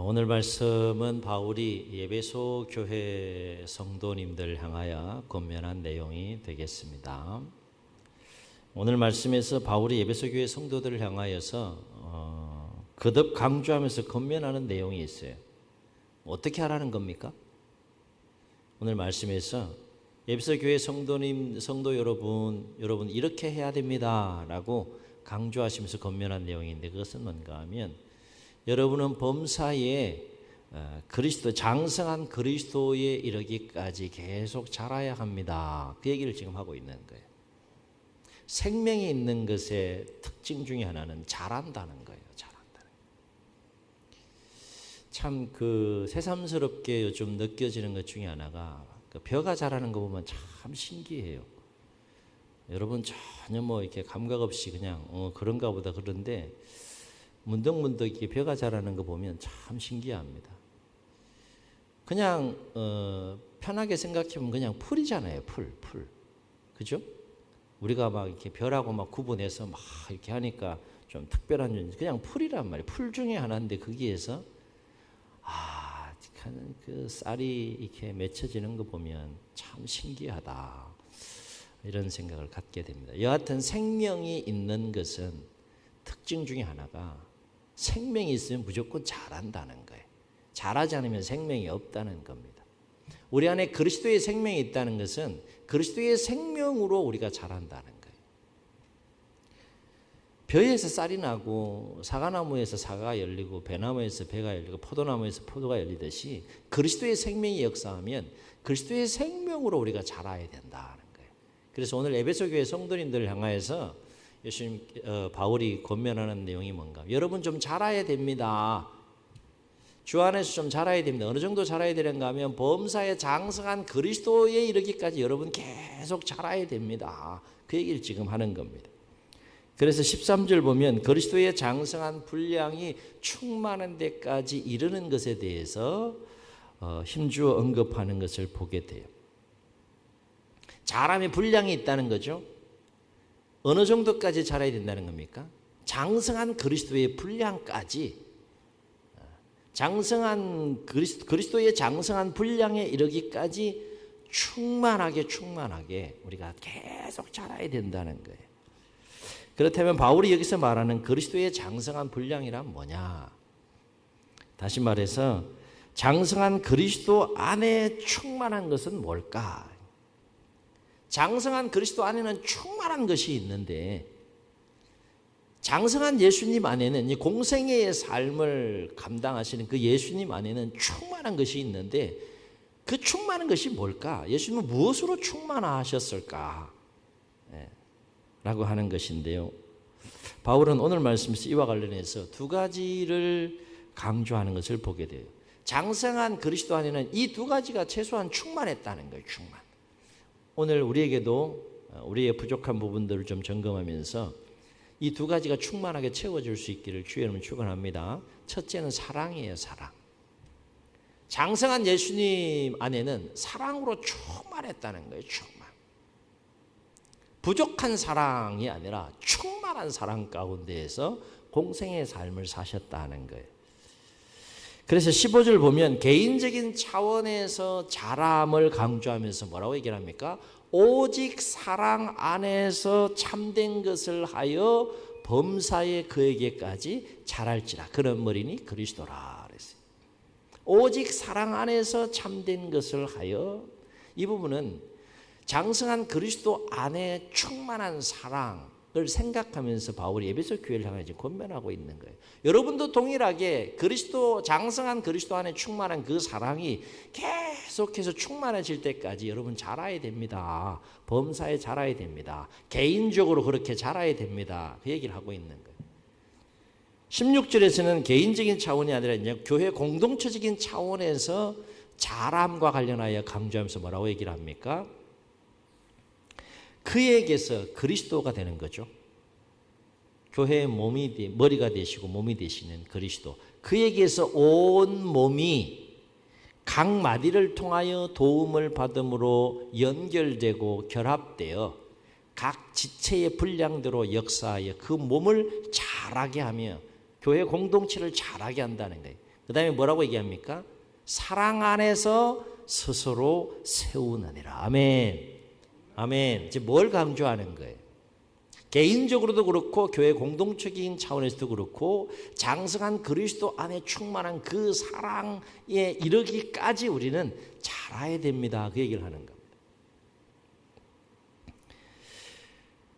오늘 말씀은 바울이 에베소 교회 성도님들 향하여 권면한 내용이 되겠습니다. 오늘 말씀에서 바울이 에베소 교회 성도들을 향하여서 거듭 강조하면서 권면하는 내용이 있어요. 어떻게 하라는 겁니까? 오늘 말씀에서 에베소 교회 성도 여러분 이렇게 해야 됩니다라고 강조하시면서 권면한 내용인데, 그것은 뭔가 하면 여러분은 범사에 장성한 그리스도에 이르기까지 계속 자라야 합니다. 그 얘기를 지금 하고 있는 거예요. 생명이 있는 것의 특징 중에 하나는 자란다는 거예요. 자란다는. 참 새삼스럽게 요즘 느껴지는 것 중에 하나가 벼가 자라는 거 보면 참 신기해요. 여러분 전혀 이렇게 감각 없이 그냥 그런가 보다 그런데 문득문득 이렇게 벼가 자라는 거 보면 참 신기합니다. 그냥 편하게 생각해보면 그냥 풀이잖아요. 풀. 그죠? 우리가 막 이렇게 벼라고 막 구분해서 막 이렇게 하니까 좀 특별한 존재, 그냥 풀이란 말이에요. 풀 중에 하나인데 거기에서 그 쌀이 이렇게 맺혀지는 거 보면 참 신기하다, 이런 생각을 갖게 됩니다. 여하튼 생명이 있는 것은 특징 중에 하나가 생명이 있으면 무조건 자란다는 거예요. 자라지 않으면 생명이 없다는 겁니다. 우리 안에 그리스도의 생명이 있다는 것은 그리스도의 생명으로 우리가 자란다는 거예요. 벼에서 쌀이 나고 사과나무에서 사과가 열리고 배나무에서 배가 열리고 포도나무에서 포도가 열리듯이 그리스도의 생명이 역사하면 그리스도의 생명으로 우리가 자라야 된다는 거예요. 그래서 오늘 에베소 교회 성도님들을 향하여서 바울이 권면하는 내용이 뭔가? 여러분 좀 자라야 됩니다. 주 안에서 좀 자라야 됩니다. 어느 정도 자라야 되는가 하면 범사에 장성한 그리스도에 이르기까지 여러분 계속 자라야 됩니다. 그 얘기를 지금 하는 겁니다. 그래서 13절 보면 그리스도의 장성한 분량이 충만한 데까지 이르는 것에 대해서 힘주어 언급하는 것을 보게 돼요. 자람의 분량이 있다는 거죠. 어느 정도까지 자라야 된다는 겁니까? 장성한 그리스도의 분량까지, 그리스도의 장성한 분량에 이르기까지 충만하게 우리가 계속 자라야 된다는 거예요. 그렇다면 바울이 여기서 말하는 그리스도의 장성한 분량이란 뭐냐? 다시 말해서 장성한 그리스도 안에 충만한 것은 뭘까? 장성한 그리스도 안에는 충만한 것이 있는데, 장성한 예수님 안에는, 이 공생애의 삶을 감당하시는 그 예수님 안에는 충만한 것이 있는데, 그 충만한 것이 뭘까? 예수님은 무엇으로 충만하셨을까? 라고 하는 것인데요. 바울은 오늘 말씀에서 이와 관련해서 두 가지를 강조하는 것을 보게 돼요. 장성한 그리스도 안에는 이 두 가지가 최소한 충만했다는 거예요. 충만. 오늘 우리에게도 우리의 부족한 부분들을 좀 점검하면서 이 두 가지가 충만하게 채워질 수 있기를 주의 이름으로 축원합니다. 첫째는 사랑이에요. 사랑. 장성한 예수님 안에는 사랑으로 충만했다는 거예요. 충만. 부족한 사랑이 아니라 충만한 사랑 가운데에서 공생의 삶을 사셨다는 거예요. 그래서 15절 보면 개인적인 차원에서 자람을 강조하면서 뭐라고 얘기를 합니까? 오직 사랑 안에서 참된 것을 하여 범사에 그에게까지 자랄지라. 그런 머리니 그리스도라 그랬어요. 오직 사랑 안에서 참된 것을 하여, 이 부분은 장성한 그리스도 안에 충만한 사랑을 생각하면서 바울이 에베소 교회를 향해 권면하고 있는 거예요. 여러분도 동일하게 장성한 그리스도 안에 충만한 그 사랑이 계속해서 충만해질 때까지 여러분 자라야 됩니다. 범사에 자라야 됩니다. 개인적으로 그렇게 자라야 됩니다. 그 얘기를 하고 있는 거예요. 16절에서는 개인적인 차원이 아니라 이제 교회 공동체적인 차원에서 자람과 관련하여 강조하면서 뭐라고 얘기를 합니까? 그에게서 그리스도가 되는 거죠. 교회의 머리가 되시고 몸이 되시는 그리스도. 그에게서 온 몸이 각 마디를 통하여 도움을 받음으로 연결되고 결합되어 각 지체의 분량대로 역사하여 그 몸을 자라게 하며 교회 공동체를 자라게 한다는 거예요. 그 다음에 뭐라고 얘기합니까? 사랑 안에서 스스로 세우느니라. 아멘. 아멘. 이제 뭘 강조하는 거예요? 개인적으로도 그렇고 교회 공동체적인 차원에서도 그렇고 장성한 그리스도 안에 충만한 그 사랑에 이르기까지 우리는 자라야 됩니다. 그 얘기를 하는 겁니다.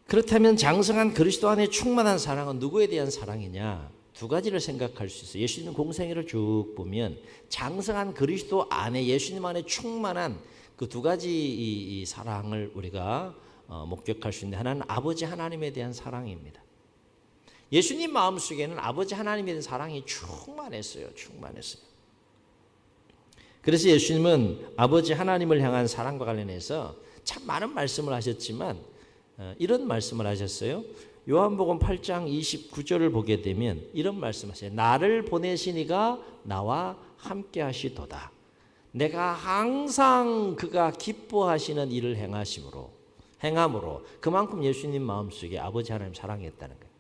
그렇다면 장성한 그리스도 안에 충만한 사랑은 누구에 대한 사랑이냐? 두 가지를 생각할 수 있어요. 예수님 공생애를 쭉 보면 장성한 그리스도 안에 예수님 안에 충만한 그 두 가지 이 사랑을 우리가 목격할 수 있는데, 하나는 아버지 하나님에 대한 사랑입니다. 예수님 마음속에는 아버지 하나님에 대한 사랑이 충만했어요. 그래서 예수님은 아버지 하나님을 향한 사랑과 관련해서 참 많은 말씀을 하셨지만 이런 말씀을 하셨어요. 요한복음 8장 29절을 보게 되면 이런 말씀하세요. 나를 보내시니가 나와 함께 하시도다. 내가 항상 그가 기뻐하시는 일을 행함으로 그만큼 예수님 마음속에 아버지 하나님 사랑했다는 거예요.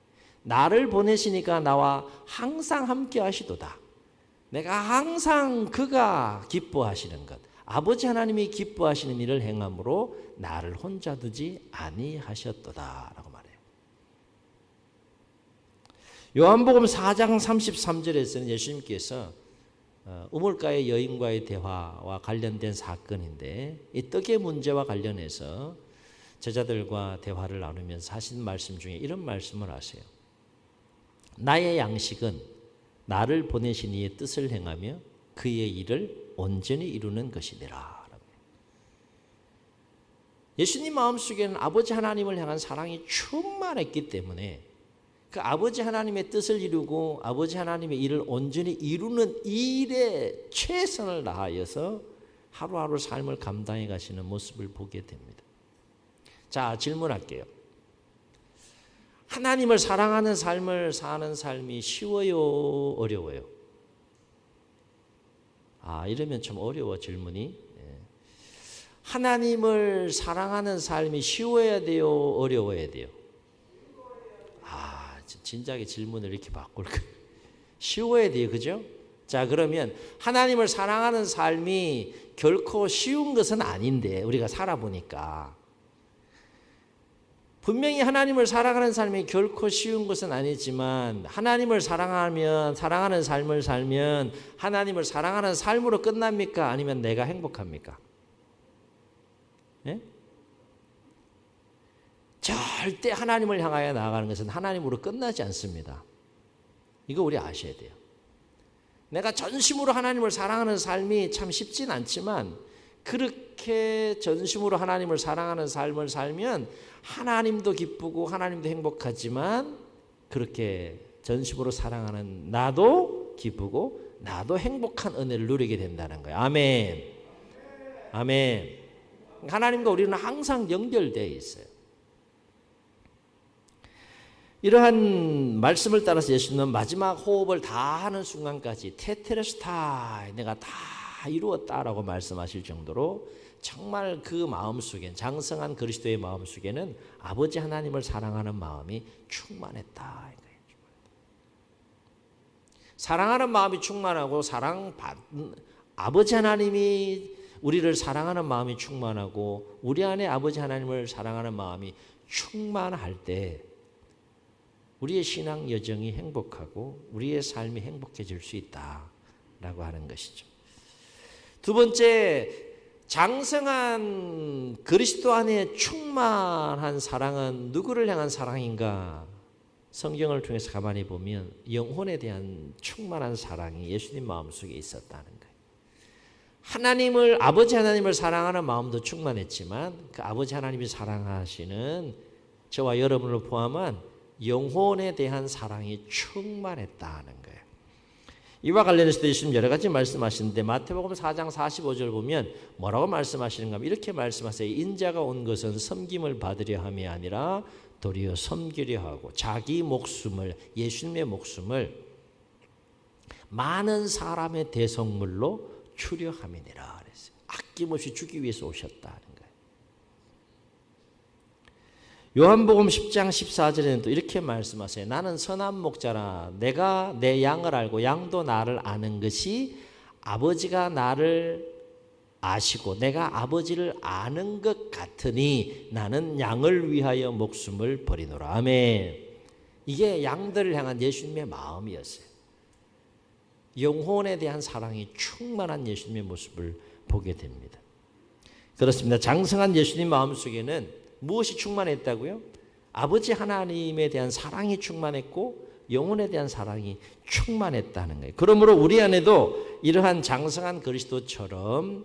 나를 보내시니까 나와 항상 함께 하시도다. 내가 항상 그가 기뻐하시는 것, 아버지 하나님이 기뻐하시는 일을 행함으로 나를 혼자 두지 아니하셨도다라고 말해요. 요한복음 4장 33절에서는 예수님께서 우물가의 여인과의 대화와 관련된 사건인데, 이 떡의 문제와 관련해서 제자들과 대화를 나누면서 하신 말씀 중에 이런 말씀을 하세요. 나의 양식은 나를 보내신 이의 뜻을 행하며 그의 일을 온전히 이루는 것이니라. 예수님 마음속에는 아버지 하나님을 향한 사랑이 충만했기 때문에 그 아버지 하나님의 뜻을 이루고 아버지 하나님의 일을 온전히 이루는 일에 최선을 다하여서 하루하루 삶을 감당해 가시는 모습을 보게 됩니다. 자, 질문할게요. 하나님을 사랑하는 삶을 사는 삶이 쉬워요, 어려워요? 이러면 좀 어려워, 질문이. 하나님을 사랑하는 삶이 쉬워야 돼요, 어려워야 돼요? 진작에 질문을 이렇게 바꿀 거예요. 쉬워야 돼요, 그죠? 자, 그러면 하나님을 사랑하는 삶이 결코 쉬운 것은 아닌데, 우리가 살아보니까 분명히 하나님을 사랑하는 삶이 결코 쉬운 것은 아니지만, 하나님을 사랑하는 삶을 살면 하나님을 사랑하는 삶으로 끝납니까? 아니면 내가 행복합니까? 예? 절대 하나님을 향하여 나아가는 것은 하나님으로 끝나지 않습니다. 이거 우리 아셔야 돼요. 내가 전심으로 하나님을 사랑하는 삶이 참 쉽진 않지만, 그렇게 전심으로 하나님을 사랑하는 삶을 살면 하나님도 기쁘고 하나님도 행복하지만, 그렇게 전심으로 사랑하는 나도 기쁘고 나도 행복한 은혜를 누리게 된다는 거예요. 아멘. 아멘. 하나님과 우리는 항상 연결되어 있어요. 이러한 말씀을 따라서 예수님은 마지막 호흡을 다 하는 순간까지 테텔레스타이, 내가 다 이루었다라고 말씀하실 정도로 정말 그 마음속에, 장성한 그리스도의 마음속에는 아버지 하나님을 사랑하는 마음이 충만했다. 사랑하는 마음이 충만하고 아버지 하나님이 우리를 사랑하는 마음이 충만하고 우리 안에 아버지 하나님을 사랑하는 마음이 충만할 때 우리의 신앙 여정이 행복하고 우리의 삶이 행복해질 수 있다라고 하는 것이죠. 두 번째, 장성한 그리스도 안에 충만한 사랑은 누구를 향한 사랑인가? 성경을 통해서 가만히 보면 영혼에 대한 충만한 사랑이 예수님 마음속에 있었다는 거예요. 아버지 하나님을 사랑하는 마음도 충만했지만 그 아버지 하나님이 사랑하시는 저와 여러분을 포함한 영혼에 대한 사랑이 충만했다는 거예요. 이와 관련해서도 예수님 여러 가지 말씀하시는데, 마태복음 4장 45절 보면 뭐라고 말씀하시는가 하면 이렇게 말씀하세요. 인자가 온 것은 섬김을 받으려 함이 아니라 도리어 섬기려 하고 자기 목숨을, 예수님의 목숨을 많은 사람의 대성물로 주려 함이니라 그랬어요. 아낌없이 주기 위해서 오셨다는 거예요. 요한복음 10장 14절에는 또 이렇게 말씀하세요. 나는 선한 목자라 내가 내 양을 알고 양도 나를 아는 것이 아버지가 나를 아시고 내가 아버지를 아는 것 같으니 나는 양을 위하여 목숨을 버리노라. 아멘. 이게 양들을 향한 예수님의 마음이었어요. 영혼에 대한 사랑이 충만한 예수님의 모습을 보게 됩니다. 그렇습니다. 장성한 예수님 마음속에는 무엇이 충만했다고요? 아버지 하나님에 대한 사랑이 충만했고 영혼에 대한 사랑이 충만했다는 거예요. 그러므로 우리 안에도 이러한 장성한 그리스도처럼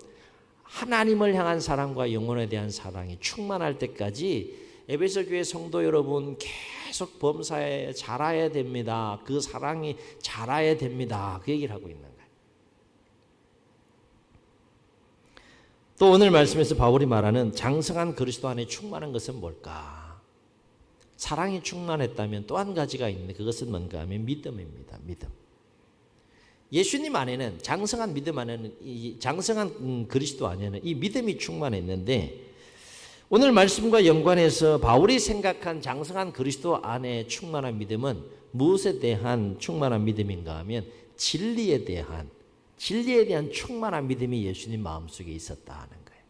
하나님을 향한 사랑과 영혼에 대한 사랑이 충만할 때까지 에베소 교회 성도 여러분 계속 범사에 자라야 됩니다. 그 사랑이 자라야 됩니다. 그 얘기를 하고 있는 거예요. 또 오늘 말씀에서 바울이 말하는 장성한 그리스도 안에 충만한 것은 뭘까? 사랑이 충만했다면 또 한 가지가 있는데 그것은 뭔가 하면 믿음입니다. 믿음. 예수님 안에는 장성한 믿음 안에는 이 장성한 그리스도 안에는 이 믿음이 충만했는데 오늘 말씀과 연관해서 바울이 생각한 장성한 그리스도 안에 충만한 믿음은 무엇에 대한 충만한 믿음인가 하면 진리에 대한 충만한 믿음이 예수님 마음속에 있었다는 거예요.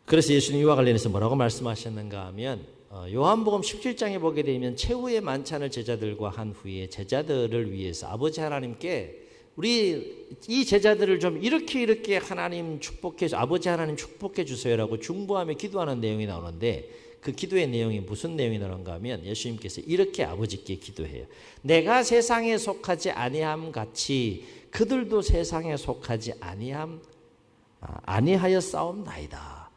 그래서 예수님 이와 관련해서 뭐라고 말씀하셨는가 하면 요한복음 17장에 보게 되면 최후의 만찬을 제자들과 한 후에 제자들을 위해서 아버지 하나님께 우리 이 제자들을 좀 이렇게 하나님 축복해 아버지 하나님 축복해 주세요라고 중보하며 기도하는 내용이 나오는데 그 기도의 내용이 무슨 내용이 나오는가 하면 예수님께서 이렇게 아버지께 기도해요. 내가 세상에 속하지 아니함 같이 그들도 세상에 속하지 아니하여 싸움나이다.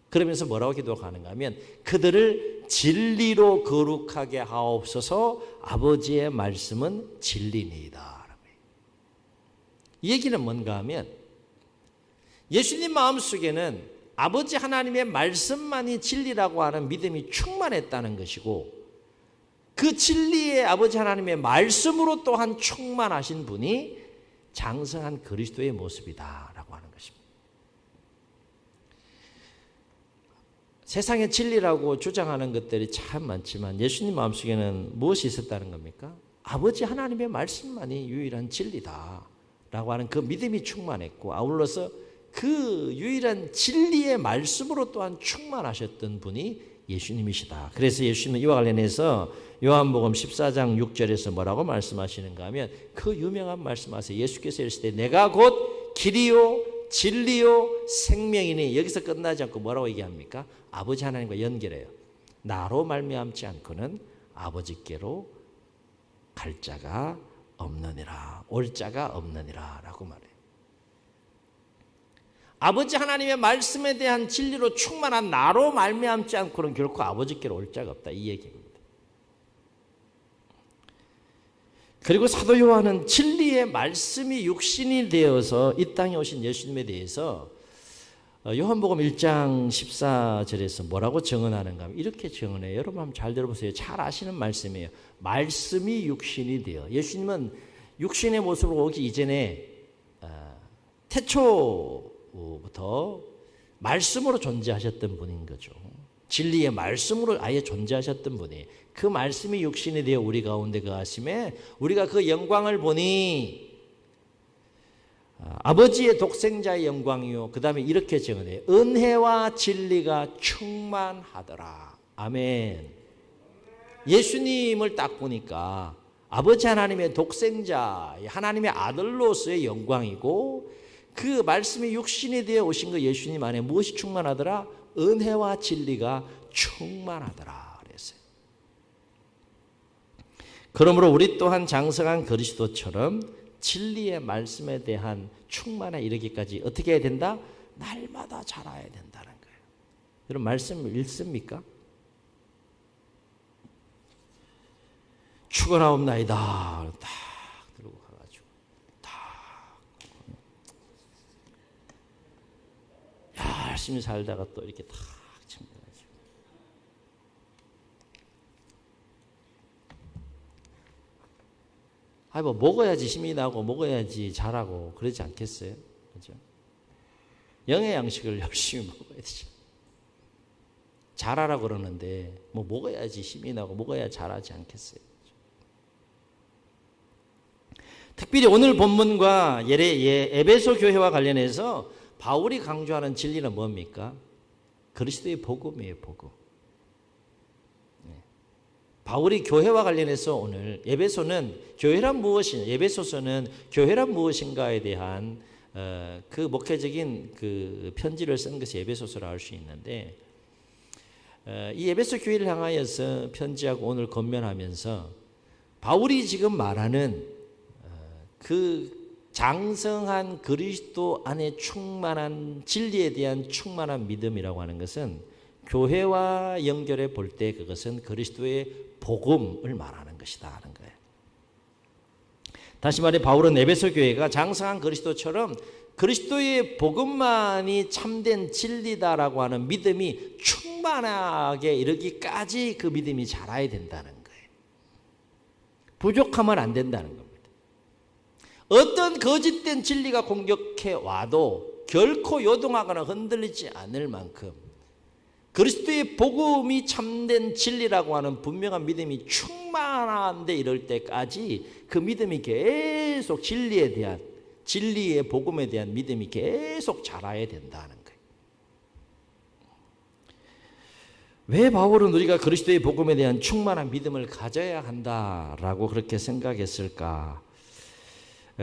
그러면서 뭐라고 기도하는가 하면 그들을 진리로 거룩하게 하옵소서. 아버지의 말씀은 진리니이다. 이 얘기는 뭔가 하면 예수님 마음속에는 아버지 하나님의 말씀만이 진리라고 하는 믿음이 충만했다는 것이고 그 진리의 아버지 하나님의 말씀으로 또한 충만하신 분이 장성한 그리스도의 모습이다라고 하는 것입니다. 세상의 진리라고 주장하는 것들이 참 많지만 예수님 마음속에는 무엇이 있었다는 겁니까? 아버지 하나님의 말씀만이 유일한 진리다 라고 하는 그 믿음이 충만했고 아울러서 그 유일한 진리의 말씀으로 또한 충만하셨던 분이 예수님이시다. 그래서 예수님은 이와 관련해서 요한복음 14장 6절에서 뭐라고 말씀하시는가 하면 그 유명한 말씀하세요. 예수께서 이르시되 내가 곧 길이요 진리요 생명이니 여기서 끝나지 않고 뭐라고 얘기합니까? 아버지 하나님과 연결해요. 나로 말미암지 않고는 아버지께로 갈 자가 없느니라. 올 자가 없느니라 라고 말해요. 아버지 하나님의 말씀에 대한 진리로 충만한 나로 말미암지 않고는 결코 아버지께로 올 자가 없다. 이 얘기입니다. 그리고 사도 요한은 진리의 말씀이 육신이 되어서 이 땅에 오신 예수님에 대해서 요한복음 1장 14절에서 뭐라고 증언하는가 하면 이렇게 증언해요. 여러분 한번 잘 들어보세요. 잘 아시는 말씀이에요. 말씀이 육신이 되어. 예수님은 육신의 모습으로 오기 이전에 태초부터 말씀으로 존재하셨던 분인 거죠. 진리의 말씀으로 아예 존재하셨던 분이에요. 그 말씀이 육신이 되어 우리 가운데 거하심에 우리가 그 영광을 보니 아버지의 독생자의 영광이요. 그 다음에 이렇게 증언해요. 은혜와 진리가 충만하더라. 아멘. 예수님을 딱 보니까 아버지 하나님의 독생자, 하나님의 아들로서의 영광이고 그 말씀이 육신이 되어 오신 그 예수님 안에 무엇이 충만하더라? 은혜와 진리가 충만하더라 그랬어요. 그러므로 우리 또한 장성한 그리스도처럼 진리의 말씀에 대한 충만에 이르기까지 어떻게 해야 된다? 날마다 자라야 된다는 거예요. 여러분 말씀을 읽습니까? 축원하옵나이다. 딱 들고 가가지고 딱 열심히 살다가 또 이렇게 딱 챙겨가지고 뭐 먹어야지 힘이 나고 먹어야지 잘하고 그러지 않겠어요? 그렇죠? 영의 양식을 열심히 먹어야 되죠. 잘하라 그러는데 뭐 먹어야지 힘이 나고 먹어야 잘하지 않겠어요? 특별히 오늘 본문과 에베소 교회와 관련해서 바울이 강조하는 진리는 뭡니까? 그리스도의 복음이에요, 복음. 바울이 교회와 관련해서 오늘 에베소는 교회란 무엇이냐, 에베소서는 교회란 무엇인가에 대한 그 목회적인 그 편지를 쓴 것이 에베소서라 할 수 있는데, 이 에베소 교회를 향하여서 편지하고 오늘 권면하면서 바울이 지금 말하는 그 장성한 그리스도 안에 충만한 진리에 대한 충만한 믿음이라고 하는 것은 교회와 연결해 볼 때 그것은 그리스도의 복음을 말하는 것이다 하는 거예요. 다시 말해 바울은 에베소 교회가 장성한 그리스도처럼 그리스도의 복음만이 참된 진리다라고 하는 믿음이 충만하게 이르기까지 그 믿음이 자라야 된다는 거예요. 부족하면 안 된다는 겁니다. 어떤 거짓된 진리가 공격해 와도 결코 요동하거나 흔들리지 않을 만큼 그리스도의 복음이 참된 진리라고 하는 분명한 믿음이 충만한데 이럴 때까지 그 믿음이 계속 진리에 대한, 진리의 복음에 대한 믿음이 계속 자라야 된다는 거예요. 왜 바울은 우리가 그리스도의 복음에 대한 충만한 믿음을 가져야 한다라고 그렇게 생각했을까?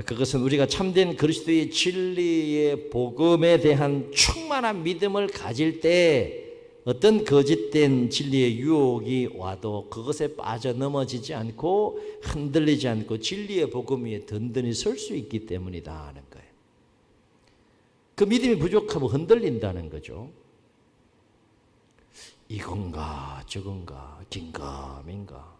그것은 우리가 참된 그리스도의 진리의 복음에 대한 충만한 믿음을 가질 때 어떤 거짓된 진리의 유혹이 와도 그것에 빠져 넘어지지 않고 흔들리지 않고 진리의 복음 위에 든든히 설 수 있기 때문이다 하는 거예요. 그 믿음이 부족하면 흔들린다는 거죠. 이건가 저건가 긴가 민가.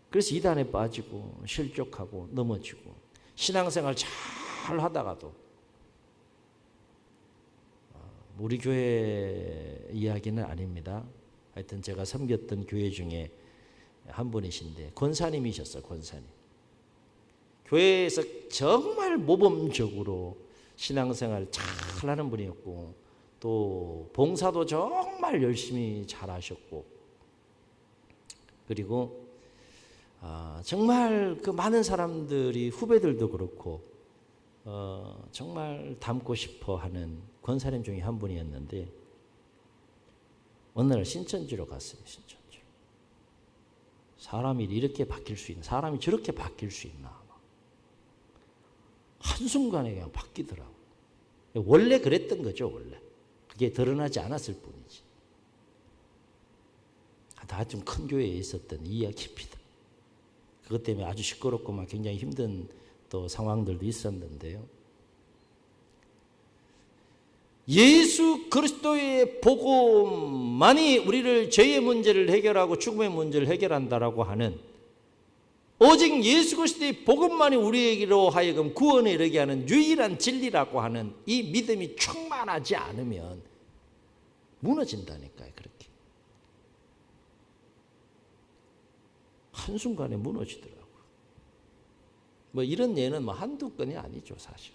그래서 이단에 빠지고 실족하고 넘어지고 신앙생활 잘 하다가도, 우리 교회 이야기는 아닙니다. 하여튼 제가 섬겼던 교회 중에 한 분이신데 권사님이셨어요. 권사님. 교회에서 정말 모범적으로 신앙생활 잘 하는 분이었고 또 봉사도 정말 열심히 잘하셨고, 그리고 정말 그 많은 사람들이 후배들도 그렇고 정말 닮고 싶어 하는 권사님 중에 한 분이었는데 어느 날 신천지로 갔어요. 신천지로. 사람이 이렇게 바뀔 수 있나, 사람이 저렇게 바뀔 수 있나, 한순간에 그냥 바뀌더라고요. 원래 그랬던 거죠. 원래 그게 드러나지 않았을 뿐이지. 다 좀 큰 교회에 있었던 이야기입니다. 그것 때문에 아주 시끄럽고 막 굉장히 힘든 또 상황들도 있었는데요. 예수 그리스도의 복음만이 우리를 죄의 문제를 해결하고 죽음의 문제를 해결한다라고 하는, 오직 예수 그리스도의 복음만이 우리에게로 하여금 구원에 이르게 하는 유일한 진리라고 하는 이 믿음이 충만하지 않으면 무너진다니까요. 그렇게 한순간에 무너지더라고요. 뭐 이런 예는 뭐 한두 건이 아니죠, 사실.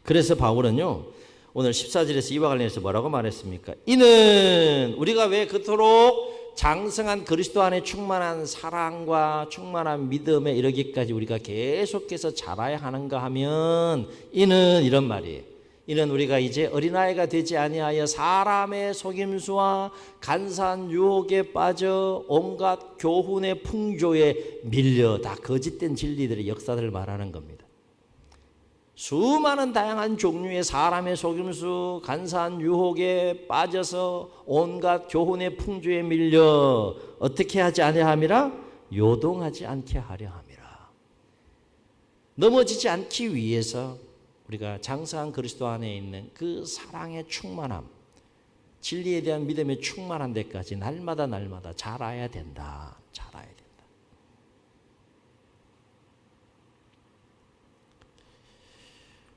그래서 바울은요, 오늘 14절에서 이와 관련해서 뭐라고 말했습니까? 이는 우리가 왜 그토록 장성한 그리스도 안에 충만한 사랑과 충만한 믿음에 이르기까지 우리가 계속해서 자라야 하는가 하면, 이는 이런 말이에요. 이는 우리가 이제 어린아이가 되지 아니하여 사람의 속임수와 간사한 유혹에 빠져 온갖 교훈의 풍조에 밀려, 다 거짓된 진리들의 역사들을 말하는 겁니다. 수많은 다양한 종류의 사람의 속임수, 간사한 유혹에 빠져서 온갖 교훈의 풍조에 밀려 어떻게 하지 아니함이라? 요동하지 않게 하려 함이라. 넘어지지 않기 위해서 우리가 장성한 그리스도 안에 있는 그 사랑의 충만함, 진리에 대한 믿음의 충만한 데까지 날마다 자라야 된다. 자라야 된다.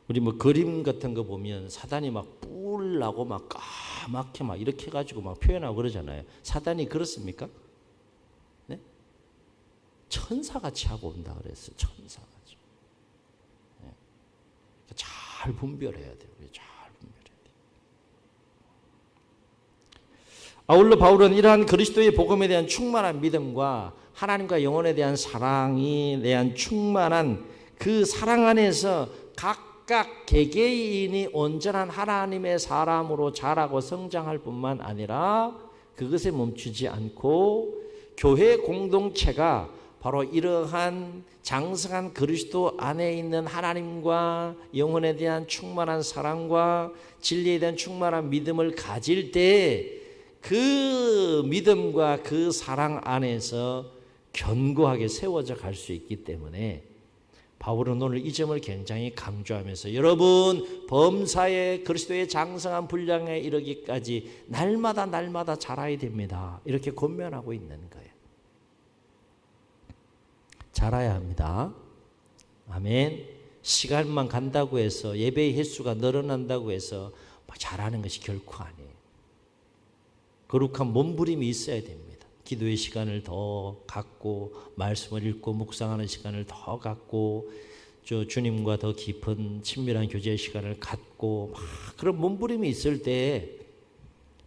우리 뭐 그림 같은 거 보면 사단이 막 뿔 나고 막 까맣게 막 이렇게 해가지고 막 표현하고 그러잖아요. 사단이 그렇습니까? 네? 천사같이 하고 온다 그랬어요. 천사같이. 네. 분별해야 돼요. 잘 분별해야 돼요. 아울러 바울은 이러한 그리스도의 복음에 대한 충만한 믿음과 하나님과 영혼에 대한 사랑에 대한 충만한 그 사랑 안에서 각각 개개인이 온전한 하나님의 사람으로 자라고 성장할 뿐만 아니라 그것에 멈추지 않고 교회 공동체가 바로 이러한 장성한 그리스도 안에 있는 하나님과 영혼에 대한 충만한 사랑과 진리에 대한 충만한 믿음을 가질 때 그 믿음과 그 사랑 안에서 견고하게 세워져 갈 수 있기 때문에 바울은 오늘 이 점을 굉장히 강조하면서 여러분 범사에 그리스도의 장성한 분량에 이르기까지 날마다 자라야 됩니다. 이렇게 권면하고 있는 거예요. 자라야 합니다. 아멘. 시간만 간다고 해서 예배의 횟수가 늘어난다고 해서 자라는 것이 결코 아니에요. 거룩한 몸부림이 있어야 됩니다. 기도의 시간을 더 갖고 말씀을 읽고 묵상하는 시간을 더 갖고 주님과 더 깊은 친밀한 교제의 시간을 갖고 막 그런 몸부림이 있을 때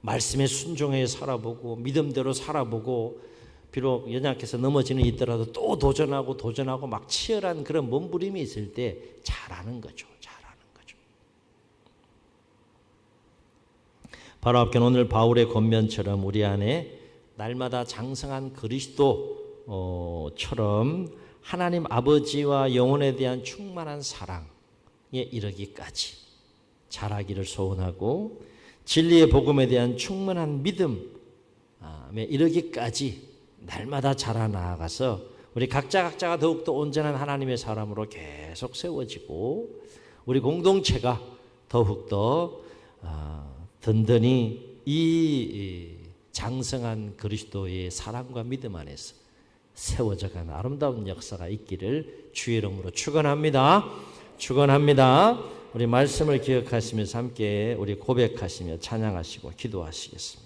말씀에 순종해 살아보고 믿음대로 살아보고 비록 연약해서 넘어지는 있더라도 또 도전하고 막 치열한 그런 몸부림이 있을 때 잘하는 거죠. 바로 앞에 오늘 바울의 권면처럼 우리 안에 날마다 장성한 그리스도처럼 하나님 아버지와 영혼에 대한 충만한 사랑에 이르기까지 자라기를 소원하고 진리의 복음에 대한 충만한 믿음에 이르기까지 날마다 자라나가서 우리 각자가 더욱더 온전한 하나님의 사람으로 계속 세워지고 우리 공동체가 더욱더 든든히 이 장성한 그리스도의 사랑과 믿음 안에서 세워져가는 아름다운 역사가 있기를 주의 이름으로 축원합니다. 우리 말씀을 기억하시면서 함께 우리 고백하시며 찬양하시고 기도하시겠습니다.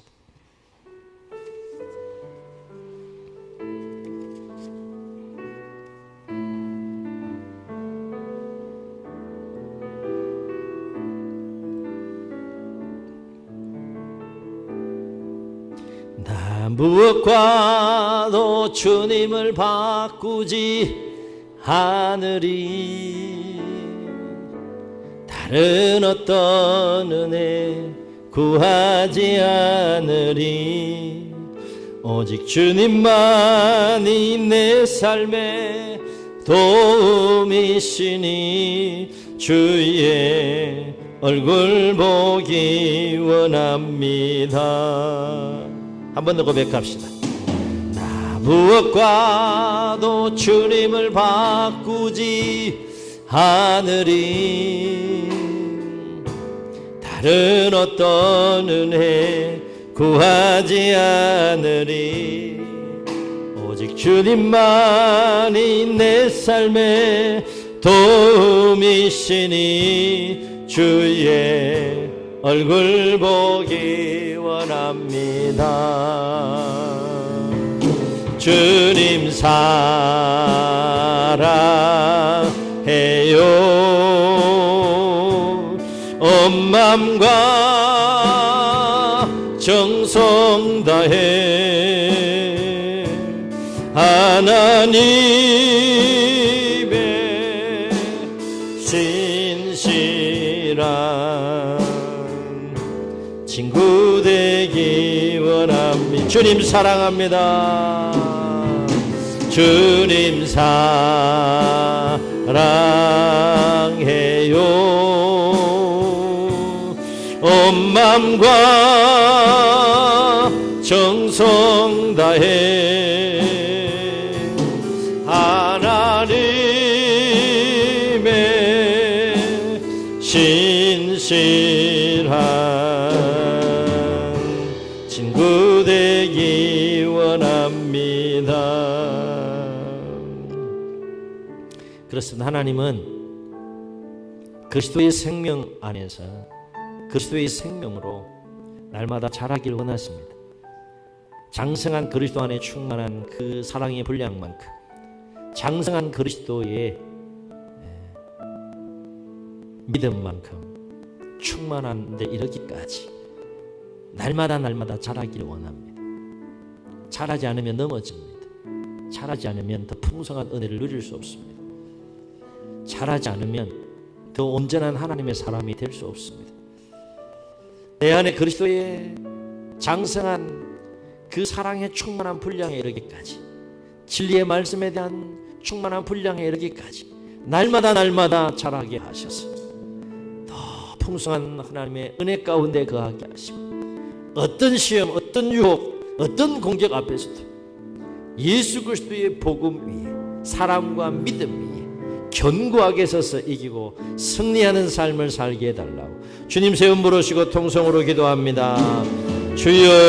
무엇과도 주님을 바꾸지 않으리 다른 어떤 은혜 구하지 않으리 오직 주님만이 내 삶의 도움이시니 주의 얼굴 보기 원합니다. 한 번 더 고백합시다. 나 무엇과도 주님을 바꾸지 않으리 다른 어떤 은혜 구하지 않으리 오직 주님만이 내 삶의 도움이시니 주의 얼굴 보기 원합니다. 주님 사랑해요 온 맘과 정성 다해 하나님의 신실한 친구 되기 원합니다. 주님 사랑합니다. 주님 사랑해요 온 맘과 정성 다해 하나님의 신실한 친구 되기 원합니다. 그렇습니다. 하나님은 그리스도의 생명 안에서 그리스도의 생명으로 날마다 자라기를 원하십니다. 장성한 그리스도 안에 충만한 그 사랑의 분량만큼 장성한 그리스도의 믿음만큼 충만한데 이르기까지 날마다 자라기를 원합니다. 자라지 않으면 넘어집니다. 자라지 않으면 더 풍성한 은혜를 누릴 수 없습니다. 자라지 않으면 더 온전한 하나님의 사람이 될 수 없습니다. 내 안에 그리스도의 장성한 그 사랑의 충만한 분량에 이르기까지, 진리의 말씀에 대한 충만한 분량에 이르기까지 날마다 자라게 하셔서 더 풍성한 하나님의 은혜 가운데 거하게 하시고, 어떤 시험, 어떤 유혹, 어떤 공격 앞에서도 예수 그리스도의 복음 위에, 사랑과 믿음 위에 견고하게 서서 이기고 승리하는 삶을 살게 해달라고 주님 세 번 부르시고 통성으로 기도합니다. 주여